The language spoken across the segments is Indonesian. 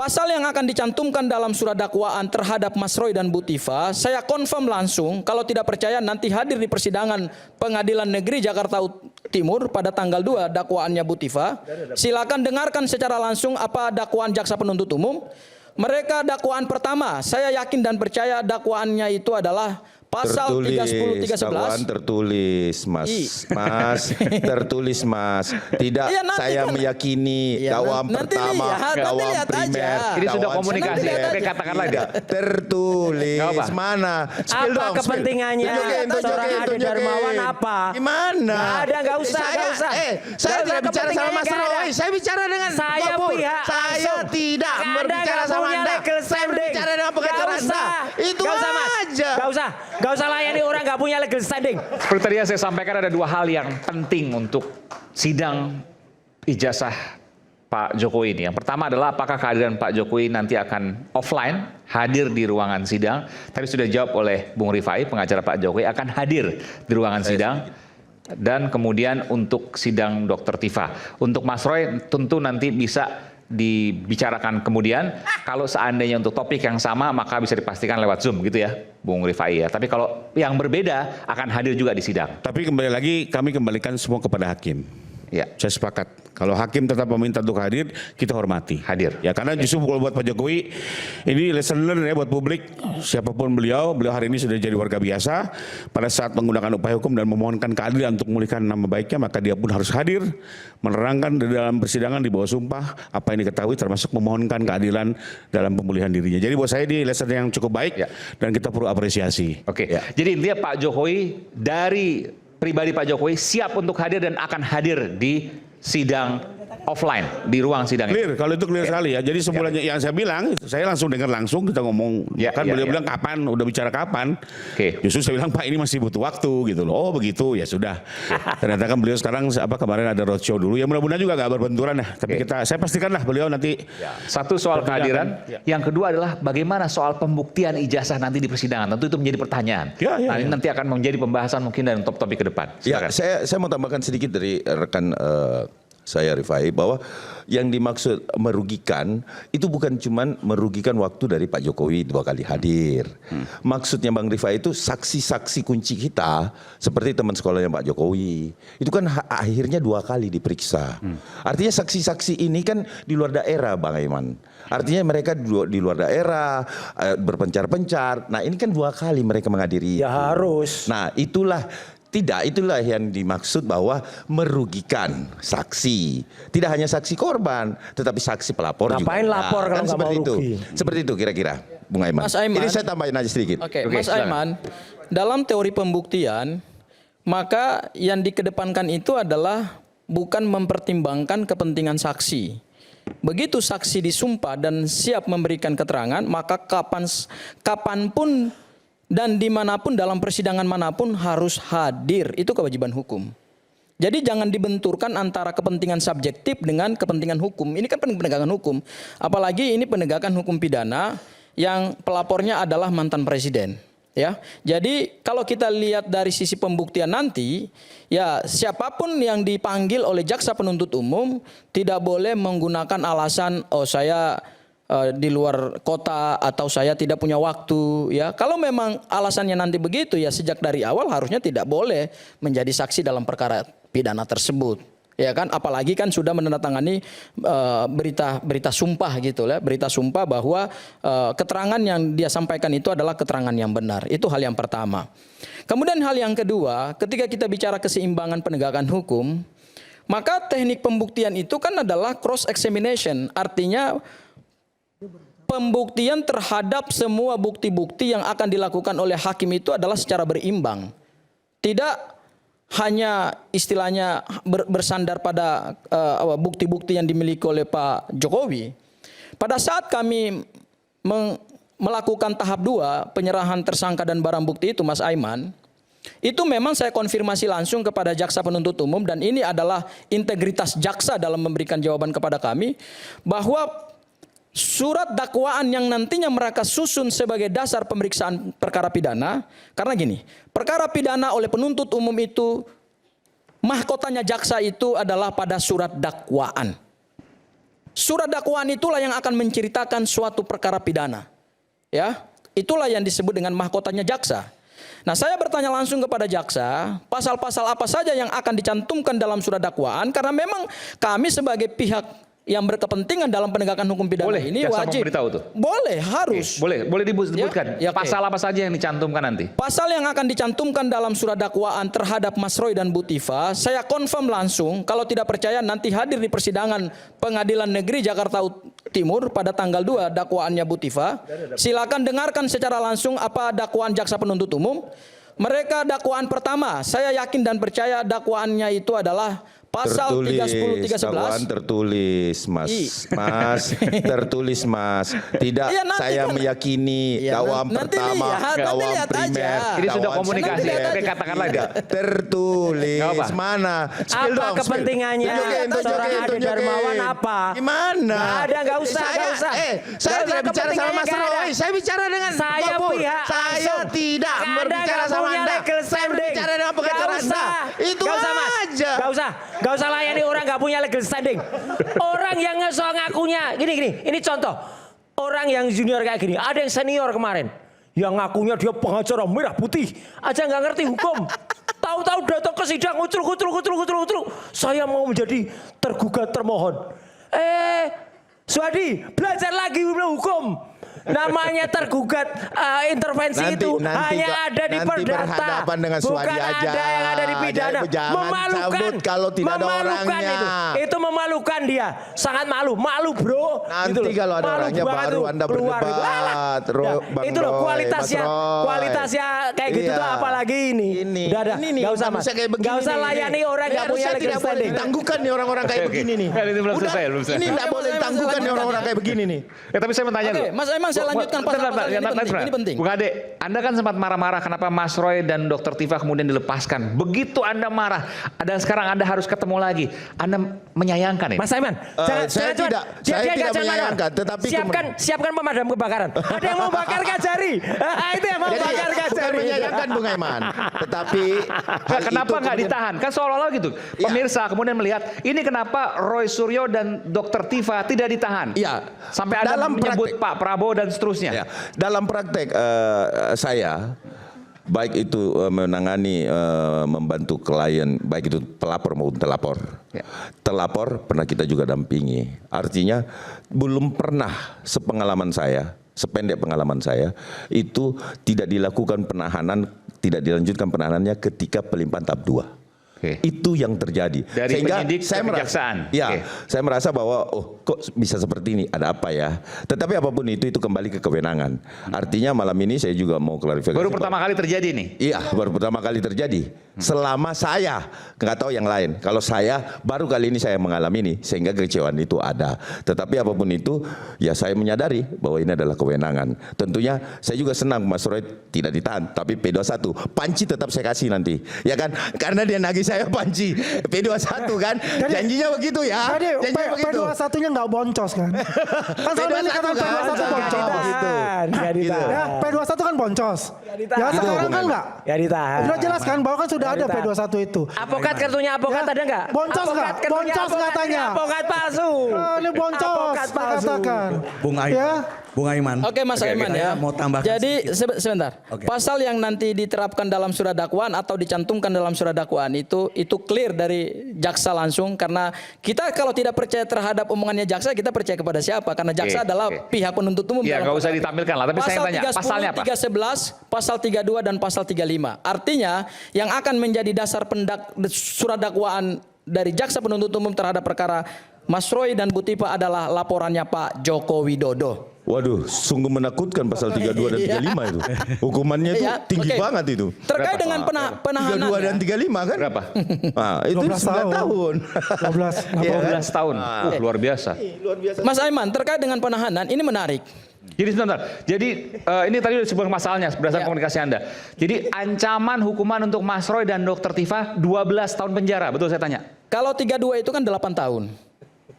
Pasal yang akan dicantumkan dalam surat dakwaan terhadap Mas Roy dan Bu Tifa, saya confirm langsung, kalau tidak percaya nanti hadir di persidangan Pengadilan Negeri Jakarta Timur pada tanggal 2 dakwaannya Bu Tifa. Silakan dengarkan secara langsung apa dakwaan jaksa penuntut umum. Mereka dakwaan pertama, saya yakin dan percaya dakwaannya itu adalah pasal 30 311. Dakwaan tertulis, Mas. Tertulis, Mas. Tidak Iya, saya kan, meyakini dakwaan pertama, dakwaan primer. Ini sudah komunikasi, katakanlah dia. Tertulis. Mana? Apa kepentingannya seorang Ade Darmawan apa? Gimana? Nggak ada, nggak usah. Saya tidak bicara sama Mas Roy. Saya bicara dengan saya Gopur. pihak Saya tidak berbicara sama Anda. Saya berbicara dengan pengacara Anda. Itu aja. Gak usah layani orang gak punya legal standing. Seperti tadi yang saya sampaikan, ada dua hal yang penting untuk sidang ijazah Pak Jokowi ini. Yang pertama adalah apakah kehadiran Pak Jokowi nanti akan offline, hadir di ruangan sidang. Tadi sudah dijawab oleh Bung Rifai, pengacara Pak Jokowi akan hadir di ruangan sidang. Dan kemudian untuk sidang Dr. Tifa. Untuk Mas Roy tentu nanti bisa dibicarakan kemudian. Kalau seandainya untuk topik yang sama maka bisa dipastikan lewat Zoom gitu ya Bung Rifai ya. Tapi kalau yang berbeda akan hadir juga di sidang. Tapi kembali lagi kami kembalikan semua kepada hakim. Ya, saya sepakat. Kalau hakim tetap meminta untuk hadir, kita hormati. Hadir. Ya, karena justru kalau buat Pak Jokowi, ini lesson learn ya buat publik. Siapapun beliau hari ini sudah jadi warga biasa. Pada saat menggunakan upaya hukum dan memohonkan keadilan untuk memulihkan nama baiknya, maka dia pun harus hadir, menerangkan di dalam persidangan di bawah sumpah apa yang diketahui, termasuk memohonkan keadilan dalam pemulihan dirinya. Jadi buat saya ini lesson yang cukup baik dan kita perlu apresiasi. Oke. Jadi intinya Pak Jokowi dari pribadi Pak Jokowi siap untuk hadir dan akan hadir di sidang offline, di ruang sidang. Clear, kalau itu clear sekali ya. Jadi semulanya yang saya bilang, saya langsung dengar langsung kita ngomong. Beliau bilang kapan, udah bicara kapan. Justru saya bilang Pak ini masih butuh waktu gitu loh. Oh begitu, ya sudah. Ternyata kan beliau sekarang kemarin ada roadshow dulu. Ya mudah-mudahan juga gak berbenturan ya. Tapi saya pastikanlah beliau nanti. Satu soal kehadiran, yang kedua adalah bagaimana soal pembuktian ijazah nanti di persidangan. Tentu itu menjadi pertanyaan. Ini nanti akan menjadi pembahasan mungkin dan topik ke depan. Ya, saya mau tambahkan sedikit dari rekan saya Rifai, bahwa yang dimaksud merugikan itu bukan cuma merugikan waktu dari Pak Jokowi 2 kali hadir. Maksudnya Bang Rifai itu saksi-saksi kunci kita seperti teman sekolahnya Pak Jokowi. Itu kan akhirnya 2 kali diperiksa. Artinya saksi-saksi ini kan di luar daerah Bang Aiman. Artinya mereka di luar daerah, berpencar-pencar. Nah ini kan 2 kali mereka menghadiri. Ya harus. Nah itulah yang dimaksud bahwa merugikan saksi. Tidak hanya saksi korban, tetapi saksi pelapor juga. Ngapain lapor kalau nggak mau rugi? Seperti itu kira-kira, Bung Aiman. Mas Aiman. Ini saya tambahin aja sedikit. Oke, Mas Aiman, dalam teori pembuktian, maka yang dikedepankan itu adalah bukan mempertimbangkan kepentingan saksi. Begitu saksi disumpah dan siap memberikan keterangan, maka kapanpun dan dimanapun dalam persidangan manapun harus hadir. Itu kewajiban hukum. Jadi jangan dibenturkan antara kepentingan subjektif dengan kepentingan hukum. Ini kan penegakan hukum. Apalagi ini penegakan hukum pidana yang pelapornya adalah mantan presiden. Ya, jadi kalau kita lihat dari sisi pembuktian nanti, ya siapapun yang dipanggil oleh jaksa penuntut umum tidak boleh menggunakan alasan saya di luar kota atau saya tidak punya waktu ya. Kalau memang alasannya nanti begitu ya sejak dari awal harusnya tidak boleh menjadi saksi dalam perkara pidana tersebut. Ya kan, apalagi kan sudah menandatangani berita sumpah gitu ya, berita sumpah bahwa keterangan yang dia sampaikan itu adalah keterangan yang benar. Itu hal yang pertama. Kemudian hal yang kedua, ketika kita bicara keseimbangan penegakan hukum, maka teknik pembuktian itu kan adalah cross examination, artinya pembuktian terhadap semua bukti-bukti yang akan dilakukan oleh hakim itu adalah secara berimbang. Tidak hanya istilahnya bersandar pada bukti-bukti yang dimiliki oleh Pak Jokowi. Pada saat kami melakukan tahap 2 penyerahan tersangka dan barang bukti itu Mas Aiman, itu memang saya konfirmasi langsung kepada jaksa penuntut umum dan ini adalah integritas jaksa dalam memberikan jawaban kepada kami bahwa surat dakwaan yang nantinya mereka susun sebagai dasar pemeriksaan perkara pidana, karena gini, perkara pidana oleh penuntut umum itu mahkotanya jaksa itu adalah pada surat dakwaan. Surat dakwaan itulah yang akan menceritakan suatu perkara pidana. Ya, itulah yang disebut dengan mahkotanya jaksa. Nah, saya bertanya langsung kepada jaksa, pasal-pasal apa saja yang akan dicantumkan dalam surat dakwaan, karena memang kami sebagai pihak yang berkepentingan dalam penegakan hukum pidana Boleh, ini jaksa wajib. memberitahu tuh? Boleh, harus. Boleh disebutkan Ya, oke. pasal apa saja yang dicantumkan nanti? Pasal yang akan dicantumkan dalam surat dakwaan terhadap Mas Roy dan Bu Tifa, saya confirm langsung, kalau tidak percaya nanti hadir di persidangan Pengadilan Negeri Jakarta Timur pada tanggal 2 dakwaannya Bu Tifa. Silakan dengarkan secara langsung apa dakwaan jaksa penuntut umum. Mereka dakwaan pertama, saya yakin dan percaya dakwaannya itu adalah pasal 30 dakwaan 311. tertulis, Mas, tertulis, Mas. Tidak Iya, nanti saya kan- meyakini Iya, dakwaan nanti pertama, lihat, nanti dakwaan lihat primer, aja. Ini sudah dakwaan komunikasi, sekunder. oke, katakanlah dia. Tidak tertulis. Nggak apa. Mana? Spill Apa dong, spill. kepentingannya seorang Ade Darmawan apa? Gimana? Nggak ada, nggak usah, nggak usah. Saya Nggak tidak usah, bicara sama kepentingannya Mas nggak ada. Roy. Saya bicara dengan Saya Gopur. pihak Saya langsung. tidak Anda berbicara nggak sama punya Anda. legal Saya standing. berbicara dengan pengacara Nggak Anda. usah. Itu Nggak usah, Mas. aja. Nggak usah layani orang nggak punya legal standing. Orang yang soal ngakunya, gini, ini contoh. Orang yang junior kayak gini, ada yang senior kemarin. Yang ngakunya dia pengacara merah putih, aja nggak ngerti hukum. Tahu-tahu datang ke sidang, ucruk. Saya mau menjadi tergugat termohon. Suadi, belajar lagi hukum. Namanya tergugat intervensi Nanti- itu nanti hanya ada di nanti perdata, berhadapan dengan bukan Suadi aja. ada yang ada di pidana. Jangan Memalukan, cabut kalau tidak ada memalukan orangnya. itu memalukan dia, sangat malu bro. Nanti Gitu loh. kalau ada Malu orangnya banget baru tuh, Anda keluar gitu. berdebat, Alah. Bang Itu loh Roy, kualitasnya, Mas Roy. kualitasnya kayak gitu Iya. tuh apalagi ini. Ini. Udah ada, Ini nih, nggak usah mas, manusia kayak begini nggak usah nih. layani orang nggak punya Harusnya legal tidak boleh standing. ditangguhkan nih orang-orang kayak begini nih. Ini belum Udah, selesai, belum selesai. Ini tidak Oke, boleh Mas Aiman, ditangguhkan saya nih orang-orang lanjutkan kayak begini nih. Tapi saya mau tanya Oke, dulu. Mas Aiman, saya lanjutkan pasal-pasal ini penting. Bung Ade, Anda kan sempat marah-marah kenapa Mas Roy dan Dr. Tifa kemudian dilepaskan. Begitu Anda marah, dan sekarang Anda harus ketemu lagi. Anda menyayangkan ini? Mas Aiman, saya jangan tidak- dia saya tidak nggak jangan menyayangkan, marah. tetapi siapkan pemadam kebakaran. Ada yang mau bakar Kajari. Itu yang mau Jadi bakar bukan Kajari. menyayangkan Bung Aiman, tetapi hal Kenapa itu nggak kemudian- ditahan? Kan seolah-olah gitu. Iya. Pemirsa kemudian melihat ini kenapa Roy Suryo dan Dr. Tifa tidak ditahan? Iya. Sampai Anda Dalam menyebut praktek- Pak Prabowo dan seterusnya. Ya, dalam praktek saya baik itu menangani membantu klien, baik itu pelapor maupun telapor. Ya. Telapor pernah kita juga dampingi. Artinya belum pernah sependek pengalaman saya itu tidak dilakukan penahanan, tidak dilanjutkan penahanannya ketika pelimpahan tahap 2. Oke. Itu yang terjadi. Dari penyidik ke kejaksaan. Ya, Oke. saya merasa bahwa kok bisa seperti ini, ada apa ya? Tetapi apapun itu kembali ke kewenangan. Artinya malam ini saya juga mau klarifikasi. Baru pertama kali terjadi nih. Iya, baru pertama kali terjadi. Selama saya, nggak tahu yang lain. Kalau saya baru kali ini saya mengalami ini, sehingga kekecewaan itu ada. Tetapi apapun itu, ya saya menyadari bahwa ini adalah kewenangan. Tentunya saya juga senang Mas Roy tidak ditahan, tapi P21 panci tetap saya kasih nanti, ya kan? Karena dia nagih saya panci P21 kan, janjinya begitu ya. Tadi Janjinya begitu. P21-nya nggak boncos kan? Kan selama ini kata P21 P21 kan? boncos. Gitu. Nggak ditahan. Ya, P21 kan boncos. ditahan. Ya sekarang kan nggak. Ya ditahan. Sudah jelas kan bahwa kan sudah ada ditahan. P21 itu. Apokat kartunya apokat Ya. ada nggak? Boncos Apokat nggak? kartunya Boncos apokat, katanya. ini Apokat palsu. Ini boncos, Apokat saya palsu. katakan. Bung Aiman. Ya. Bung Aiman. Oke Mas Aiman ya. Saya mau tambahkan Jadi sedikit. sebentar. Oke. Pasal yang nanti diterapkan dalam surat dakwaan atau dicantumkan dalam surat dakwaan itu clear dari jaksa langsung, karena kita kalau tidak percaya terhadap omongannya jaksa, kita percaya kepada siapa? Karena jaksa Oke, adalah oke. pihak penuntut umum. Ya dalam nggak usah perkara. ditampilkan lah. Tapi saya Pasal tanya 310, pasalnya apa? 311, pasal 32 dan pasal 35. Artinya yang akan menjadi dasar surat dakwaan dari jaksa penuntut umum terhadap perkara Mas Roy dan Bu Tifa adalah laporannya Pak Joko Widodo. Waduh, sungguh menakutkan pasal 32 dan 35 itu. Hukumannya itu Iya, tinggi oke. banget itu. Terkait Berapa? dengan penahanan. 32 dan 35 kan? Berapa? Nah, itu 12 9 tahun. 12. Iya kan? 12 tahun. Luar biasa. Mas Aiman, terkait dengan penahanan ini menarik. Jadi sebentar. Jadi ini tadi sudah disebut masalahnya berdasarkan Ya. komunikasi Anda. Jadi ancaman hukuman untuk Mas Roy dan Dr. Tifa 12 tahun penjara. Betul saya tanya? Kalau 32 itu kan 8 tahun.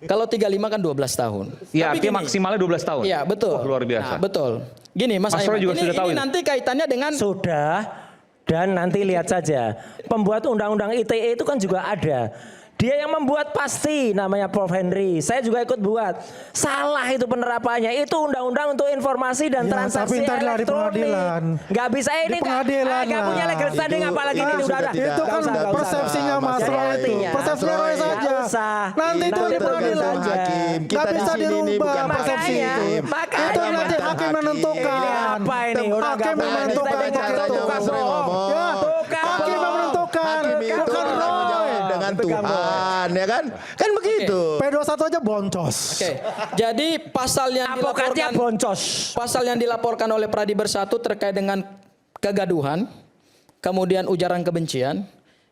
Kalau 35 kan 12 tahun. Iya, Tapi artinya gini, maksimalnya 12 tahun. Iya, betul. Wah, luar biasa. Nah, betul. Gini Mas Mas Roy Aiman, juga ini sudah tahu ini. nanti kaitannya dengan Sudah, dan nanti lihat saja. Pembuat undang-undang ITE itu kan juga ada. Dia yang membuat pasti, namanya Prof. Henry. Saya juga ikut buat. Salah itu penerapannya. Itu undang-undang untuk informasi dan Ya, transaksi tapi ntar lah di elektronik. pengadilan. Nggak bisa ini. Di pengadilan Nggak lah. punya legal standing apalagi ini udah ada. Itu kan persepsinya Mas Roy itu. Persepsinya Roy saja. Nggak usah. Nanti itu di pengadilan. Hakim. Nggak Kita di bisa sini ini dirubah bukan persepsi Makanya, itu. makanya. Itu nanti hakim menentukan. Apa ini? Udah Hakim nggak boleh. menentukan Kita itu. dengar tukang bohong. Ya, Tukang hakim yang menentukan. Hakim itu Bukan bertanggung Roy. jawab dengan Tuhan, ya kan? Kan begitu. P21 aja boncos. Oke. Jadi pasal yang Advokatnya dilaporkan boncos. pasal yang dilaporkan oleh Pradi Bersatu terkait dengan kegaduhan, kemudian ujaran kebencian,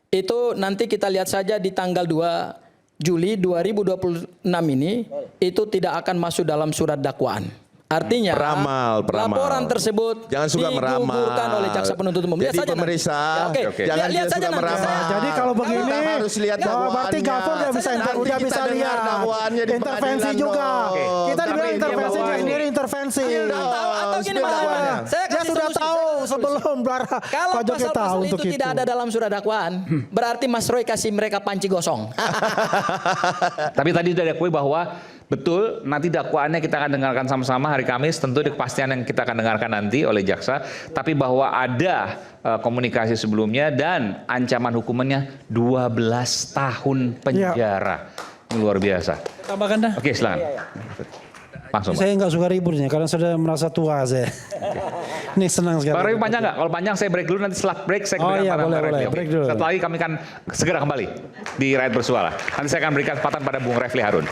itu nanti kita lihat saja di tanggal 2 Juli 2026 ini itu tidak akan masuk dalam surat dakwaan. Artinya Peramal. laporan tersebut Jangan suka meramal. digugurkan oleh jaksa penuntut umum. Lihat Jadi saja nanti. pemeriksa, Ya, oke. jangan Lihat dia saja suka nanti. meramal. Jadi kalau begini, Kita harus lihat berarti dakwaannya. Gafur udah bisa Nanti udah kita bisa dengar lihat dakwaannya di intervensi pengadilan, juga. Oke. Kita dibilang Tapi intervensi dia dia bawa- sendiri intervensi. Atau gini Sudah Mas Iwan. dakwaannya. Saya Dia kasih sudah solusi, tahu saya kasih solusi. sebelum Kalau Pak Jokowi tahu pasal-pasal untuk itu tidak ada dalam surat dakwaan, berarti Mas Roy kasih mereka panci gosong. Tapi tadi sudah diakui bahwa betul nanti dakwaannya kita akan dengarkan sama-sama hari Kamis, tentu ada kepastian yang kita akan dengarkan nanti oleh jaksa, tapi bahwa ada komunikasi sebelumnya dan ancaman hukumannya 12 tahun penjara. Ini luar biasa. Tambahkan dah. Oke, silakan. Langsung, Pak. Saya nggak suka ributnya karena sudah merasa tua saya. Ini senang sekali. Bang Refli panjang nggak? Kalau panjang saya break dulu, nanti setelah break saya Oh berikan iya, kesempatan boleh, Bang Refli. boleh. Oke. Break dulu. Setelah lagi kami akan segera kembali di Rakyat Bersuara. Nanti saya akan berikan kesempatan pada Bung Refli Harun.